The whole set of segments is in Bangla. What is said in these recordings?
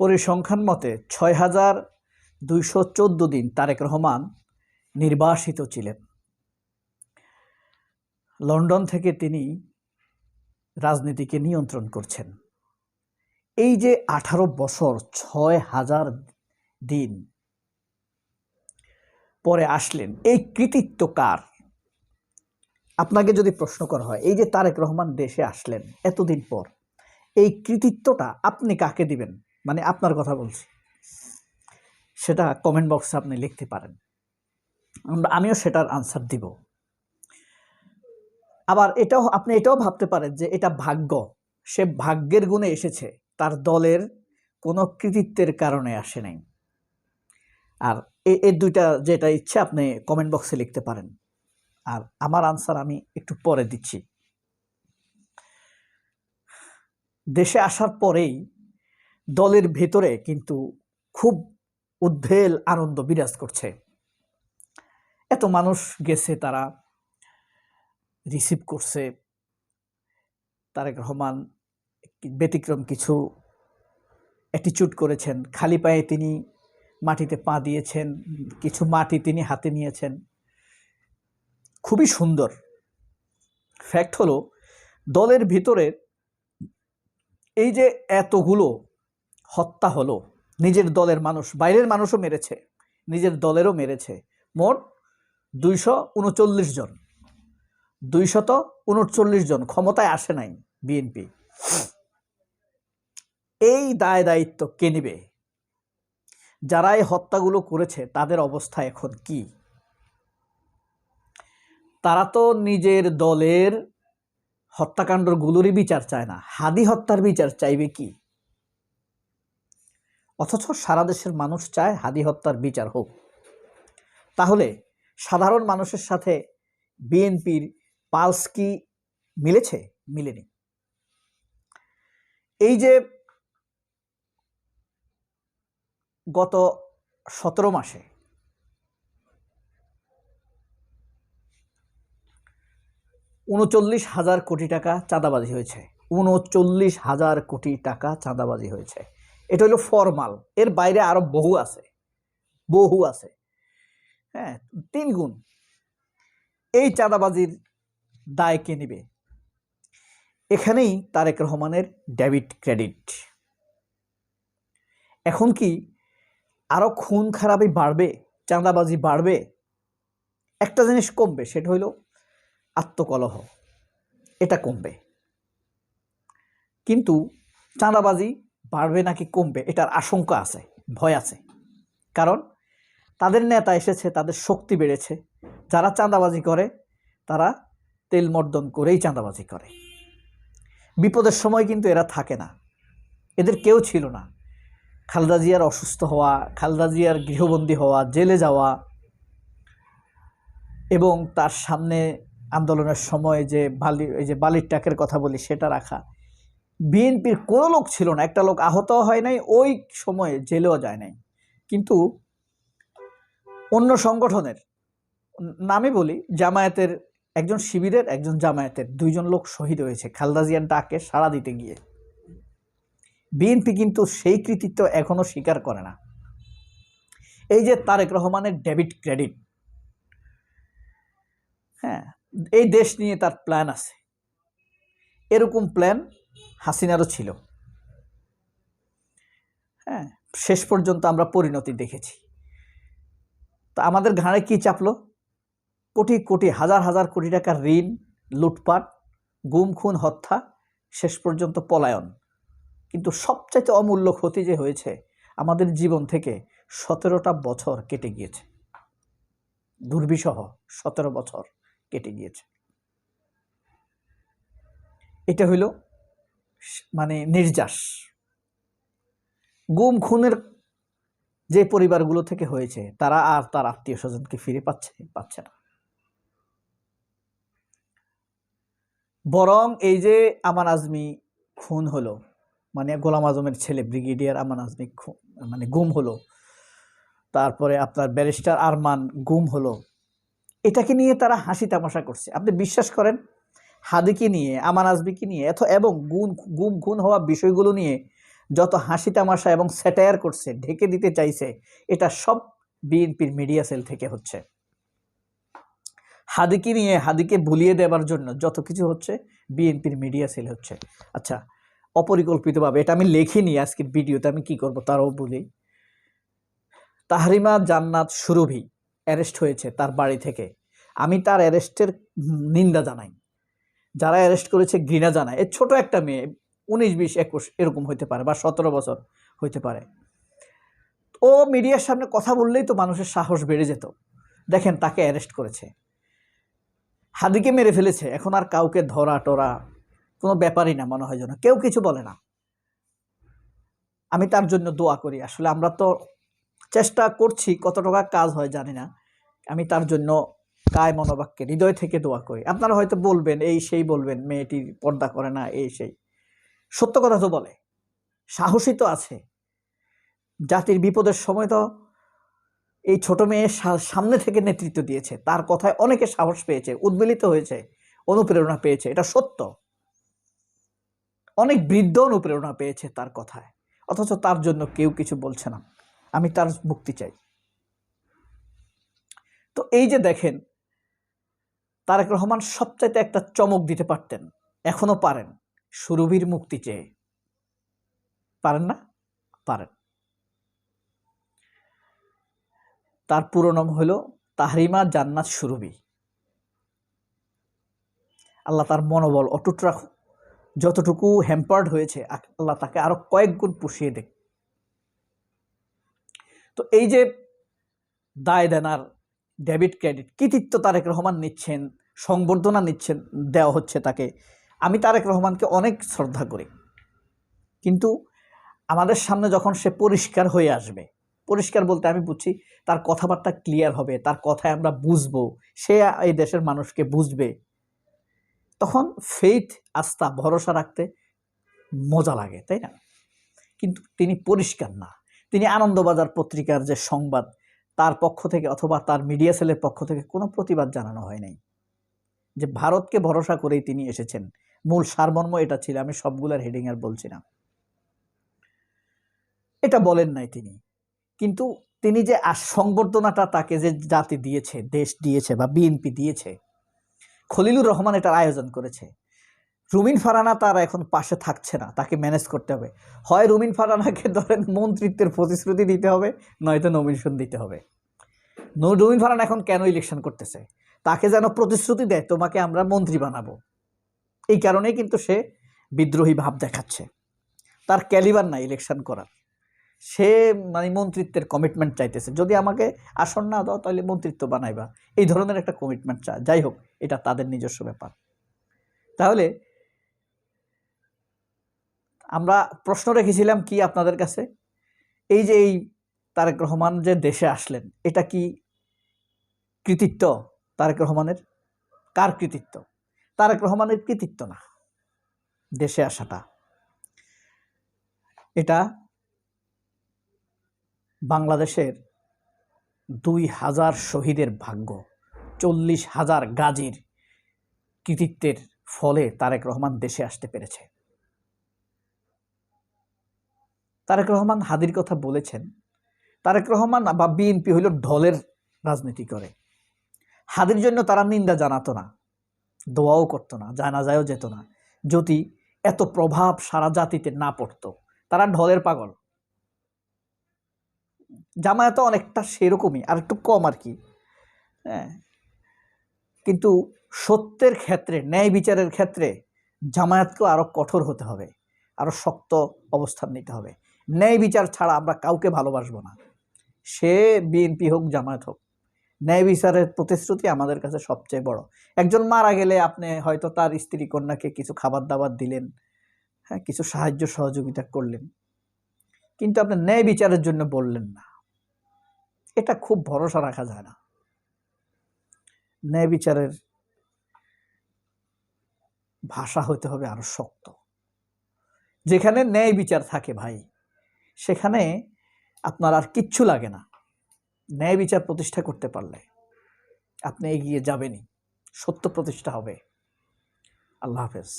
পরিসংখ্যান মতে ৬,২১৪ দিন তারেক রহমান নির্বাসিত ছিলেন। লন্ডন থেকে তিনি রাজনীতিকে নিয়ন্ত্রণ করছেন। এই যে 18 বছর ৬,০০০ দিন পরে আসলেন, এই কৃতিত্ব কার? আপনাকে যদি প্রশ্ন করা হয়, এই যে তারেক রহমান দেশে আসলেন এতদিন পর, এই কৃতিত্বটা আপনি কাকে দিবেন? মানে আপনার কথা বলছি, সেটা কমেন্ট বক্সে আপনি লিখতে পারেন, আমিও সেটার আনসার দিব। আবার আপনি এটাও ভাবতে পারেন যে এটা ভাগ্য, সে ভাগ্যের গুণে এসেছে, তার দলের কোনো কৃতিত্বের কারণে আসে নাই। আর এই দুইটা যেটা ইচ্ছে আপনি কমেন্ট বক্সে লিখতে পারেন, আর আমার আনসার আমি একটু পরে দিচ্ছি। দেশে আসার পরেই দলের ভেতরে কিন্তু খুব উদ্বেল আনন্দ বিরাজ করছে। এত মানুষ গেছে, তারা রিসিভ করছে। তারেক রহমান ব্যতিক্রম কিছু অ্যাটিটিউড করেছেন, খালি পায়ে তিনি মাটিতে পা দিয়েছেন, কিছু মাটি তিনি হাতে নিয়েছেন, খুবই সুন্দর। ফ্যাক্ট হলো, দলের ভিতরে এই যে এতগুলো হত্যা হলো, নিজের দলের মানুষ, বাইরের মানুষও মেরেছে, নিজের দলেরও মেরেছে, মোট 239 জন, 239 জন ক্ষমতায় আসে নাই বিএনপি। এই দায় দায়িত্ব কে নেবে? যারা এই হত্যাগুলো করেছে তাদের অবস্থা এখন কি? তারা তো নিজের দলের হত্যাকাণ্ডগুলোরই বিচার চায় না, হাদি হত্যার বিচার চাইবে কি? অথচ সারা দেশের মানুষ চায় হাদি হত্যার বিচার হোক। তাহলে সাধারণ মানুষের সাথে বিএনপির পালস কি মিলেছে? মিলেনি। এই যে গত 17 মাসে 39,000 কোটি টাকা চাঁদাবাজি হয়েছে, 39,000 কোটি টাকা চাঁদাবাজি হয়েছে। এটা হলো ফরমাল, এর বাইরে আরো বহু আছে, হ্যাঁ, 3 গুণ। এই চাঁদাবাজির দায় কে নেবে? এখানেই তারেক রহমানের ডেবিট ক্রেডিট। এখন কি আরো খুন খারাপি বাড়বে, চাঁদাবাজি বাড়বে? একটা জিনিস কমবে, সেটা হইল আত্মকলহ, এটা কমবে। কিন্তু চাঁদাবাজি বাড়বে নাকি কমবে, এটার আশঙ্কা আছে, ভয় আছে। কারণ তাদের নেতা এসেছে, তাদের শক্তি বেড়েছে। যারা চাঁদাবাজি করে তারা তেলমর্দন করেই চাঁদাবাজি করে। বিপদের সময় কিন্তু এরা থাকে না, এদের কেউ ছিল না। খালেদা জিয়ার অসুস্থ হওয়া, খালেদা জিয়ার গৃহবন্দী হওয়া, জেলে যাওয়া, এবং তার সামনে আন্দোলনের সময় যে বালির ট্রাকের কথা বলি সেটা রাখা, বিএনপির কোনো লোক ছিল না। একটা লোক আহত হয় নাই, ওই সময়ে জেলেও যায় নাই। কিন্তু অন্য সংগঠনের নামে বলি, জামায়াতের একজন শিবিরের, একজন জামায়াতের, 2 জন লোক শহীদ হয়েছে খালেদা জিয়ার ডাকে সাড়া দিতে গিয়ে। বিএনপি কিন্তু সেই কৃতিত্ব এখনো স্বীকার করে না। এই যে তারেক রহমানের ডেবিট ক্রেডিট, হ্যাঁ, এই দেশ নিয়ে তার প্ল্যান আছে। এরকম প্ল্যান হাসিনারও ছিল। হ্যাঁ, শেষ পর্যন্ত আমরা পরিণতি দেখেছি। তো আমাদের ঘাড়ে কি চাপলো? কোটি কোটি, হাজার হাজার কোটি টাকার ঋণ, লুটপাট, গুম খুন, হত্যা, শেষ পর্যন্ত পলায়ন। কিন্তু সবচাইতে অমূল্য ক্ষতি যে হয়েছে, আমাদের জীবন থেকে 17টা বছর কেটে গিয়েছে, দুর্বিষহ 17 বছর কেটে গিয়েছে। এটা হইল মানে নির্যাস। গুম খুনের যে পরিবারগুলো থেকে হয়েছে, তারা আর তার আত্মীয় স্বজনকে ফিরে পাচ্ছে না। বরং এই যে আমান আজমি খুন হলো, মানে গোলাম আজমের ছেলে ব্রিগেডিয়ার আমান আজমি মানে গুম হলো, তারপরে আপনার ব্যারিস্টার আরমান গুম হলো, এটাকে নিয়ে তারা হাসি তামাশা করছে। আপনি বিশ্বাস করেন, হাদিকে নিয়ে, আমান আজমিকে নিয়ে এবং গুম খুন হওয়া বিষয়গুলো নিয়ে যত হাসি তামাশা এবং স্যাটায়ার করছে, ঢেকে দিতে চাইছে, এটা সব বিএনপির মিডিয়া সেল থেকে হচ্ছে। হাদিকে নিয়ে, হাদিকে ভুলিয়ে দেবার জন্য যত কিছু হচ্ছে বিএনপির মিডিয়া সেল হচ্ছে। আচ্ছা, অপরিকল্পিতভাবে, এটা আমি লিখিনি আজকের ভিডিওতে, আমি কি করব তারও বলি। তাহরিমা জান্নাত সুরভি অ্যারেস্ট হয়েছে তার বাড়ি থেকে। আমি তার অ্যারেস্টের নিন্দা জানাই, যারা অ্যারেস্ট করেছে ঘৃণা জানায়। এর ছোট একটা মেয়ে, 19, 20, 21 এরকম হইতে পারে, বা 17 বছর হইতে পারে। ও মিডিয়ার সামনে কথা বললেই তো মানুষের সাহস বেড়ে যেত। দেখেন, তাকে অ্যারেস্ট করেছে, হাদিকে মেরে ফেলেছে, এখন আর কাউকে ধরা টরা কোনো ব্যাপারই না মনে হয়, যেন কেউ কিছু বলে না। আমি তার জন্য দোয়া করি। আসলে আমরা তো চেষ্টা করছি, কত টাকা কাজ হয় জানি না। আমি তার জন্য কায় মনোবাক্যে হৃদয় থেকে দোয়া করি। আপনারা হয়তো বলবেন, এই সেই বলবেন, মেয়েটি পর্দা করে না, এই সেই। সত্য কথা তো বলে, সাহসী তো আছে। জাতির বিপদের সময় তো এই ছোট মেয়ে সামনে থেকে নেতৃত্ব দিয়েছে, তার কথায় অনেকে সাহস পেয়েছে, উদ্বেলিত হয়েছে, অনুপ্রেরণা পেয়েছে, এটা সত্য। অনেক বৃদ্ধ অনুপ্রেরণা পেয়েছে তার কথায়, অথচ তার জন্য কেউ কিছু বলছে না। আমি তার মুক্তি চাই। তো এই যে দেখেন, তারেক রহমান সবচাইতে একটা চমক দিতে পারতেন, এখনো পারেন, সুরভির মুক্তি চেয়ে। পারেন না? পারেন। তার পুরো নাম হলো তাহরিমা জান্নাত সুরভি। আল্লাহ তার মনোবল অটুট রাখুক। যতটুকু হ্যাম্পার্ড হয়েছে, আল্লাহ তাকে আরো কয়েক গুণ পুষিয়ে দেখ। তো এই যে দায় দেনার, ডেবিট ক্রেডিট, কৃতিত্ব তারেক রহমান নিচ্ছেন, সংবর্ধনা নিচ্ছেন, দেওয়া হচ্ছে তাকে। আমি তারেক রহমানকে অনেক শ্রদ্ধা করি, কিন্তু আমাদের সামনে যখন সে পরিষ্কার হয়ে আসবে, পরিষ্কার বলতে আমি বুঝছি তার কথাবার্তা ক্লিয়ার হবে, তার কথায় আমরা বুঝবো, সে এই দেশের মানুষকে বুঝবে, তখন ফেইথ, আস্থা, ভরসা রাখতে মজা লাগে, তাই না? কিন্তু তিনি পরিষ্কার না। তিনি আনন্দবাজার পত্রিকার যে সংবাদ, তার পক্ষ থেকে অথবা তার মিডিয়া সেলের পক্ষ থেকে কোনো প্রতিবাদ জানানো হয় নাই, যে ভারতকে ভরসা করেই তিনি এসেছেন। মূল সারমর্ম এটা ছিল, আমি সবগুলার হেডিং আর বলছি না, এটা বলেন নাই তিনি। কিন্তু তিনি যে সংবর্ধনাটা তাকে যে জাতি দিয়েছে, দেশ দিয়েছে, বা বিএনপি দিয়েছে, খলিলুর রহমান এটার আয়োজন করেছে। রুমিন ফারহানা তার এখন পাশে থাকছে না, তাকে ম্যানেজ করতে হবে। হয় রুমিন ফারহানাকে ধরেন মন্ত্রিত্বের প্রতিশ্রুতি দিতে হবে, নয়তো নমিনেশন দিতে হবে। রুমিন ফারহানা এখন কেন ইলেকশন করতেছে? তাকে যেন প্রতিশ্রুতি দেয়, তোমাকে আমরা মন্ত্রী বানাবো। এই কারণেই কিন্তু সে বিদ্রোহী ভাব দেখাচ্ছে। তার ক্যালিবার নাই ইলেকশন করার, সে মানে মন্ত্রিত্বের কমিটমেন্ট চাইতেছে। যদি আমাকে আসন না দাও, তাহলে মন্ত্রিত্ব বানাইবা, এই ধরনের একটা কমিটমেন্ট চায়। যাই হোক, এটা তাদের নিজস্ব ব্যাপার। তাহলে আমরা প্রশ্ন রেখেছিলাম কি আপনাদের কাছে, এই যে এই তারেক রহমান যে দেশে আসলেন, এটা কি কৃতিত্ব তারেক রহমানের? কার কৃতিত্ব? তারেক রহমানের কৃতিত্ব না দেশে আসাটা। এটা বাংলাদেশের 2000 শহীদের ভাগ্য, 40,000 গাজীর কৃতিত্বের ফলে তারেক রহমান দেশে আসতে পেরেছে। তারেক রহমান হাদির কথা বলেছেন। তারেক রহমান বা বিএনপি হইল ঢলের রাজনীতি করে। হাদির জন্য তারা নিন্দা জানাতো না, দোয়াও করতো না, জানাজায়ও যেত না, যদি এত প্রভাব সারা জাতিতে না পড়তো। তারা ঢলের পাগল। জামায়াত অনেকটা সেরকমই, আর একটু কম আর কি। হ্যাঁ, কিন্তু সত্যের ক্ষেত্রে, ন্যায় বিচারের ক্ষেত্রে জামায়াতকেও আরো কঠোর হতে হবে, আরো শক্ত অবস্থান নিতে হবে। ন্যায় বিচার ছাড়া আমরা কাউকে ভালোবাসবো না, সে বিএনপি হোক, জামায়াত হোক। ন্যায় বিচারের প্রতিশ্রুতি আমাদের কাছে সবচেয়ে বড়। একজন মারা গেলে আপনি হয়তো তার স্ত্রী কন্যাকে কিছু খাবার দাবার দিলেন, হ্যাঁ, কিছু সাহায্য সহযোগিতা করলেন, কিন্তু আপনি ন্যায় বিচারের জন্য বললেন না। এটা খুব ভরসা রাখা যায় না। ন্যায় বিচারের ভাষা হতে হবে আরো শক্ত। যেখানে ন্যায় বিচার থাকে ভাই, সেখানে আপনার আর কিচ্ছু লাগে না। ন্যায় বিচার প্রতিষ্ঠা করতে পারলে আপনি এগিয়ে যাবেনই, সত্য প্রতিষ্ঠা হবে। আল্লাহ হাফেজ।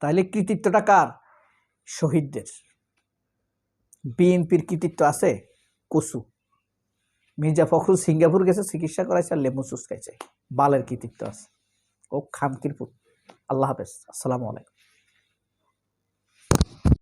তাহলে কৃতিত্বটা কার? শহীদদের। বিএনপির কৃতিত্ব আছে কচু। মির্জা ফখরুল সিঙ্গাপুর গেছে, চিকিৎসা করাইছে আর লেবু চুস খাইছে, বালের কৃতিত্ব আছে। ও খামকির পুত। আল্লাহ হাফেজ, আসসালামু আলাইকুম।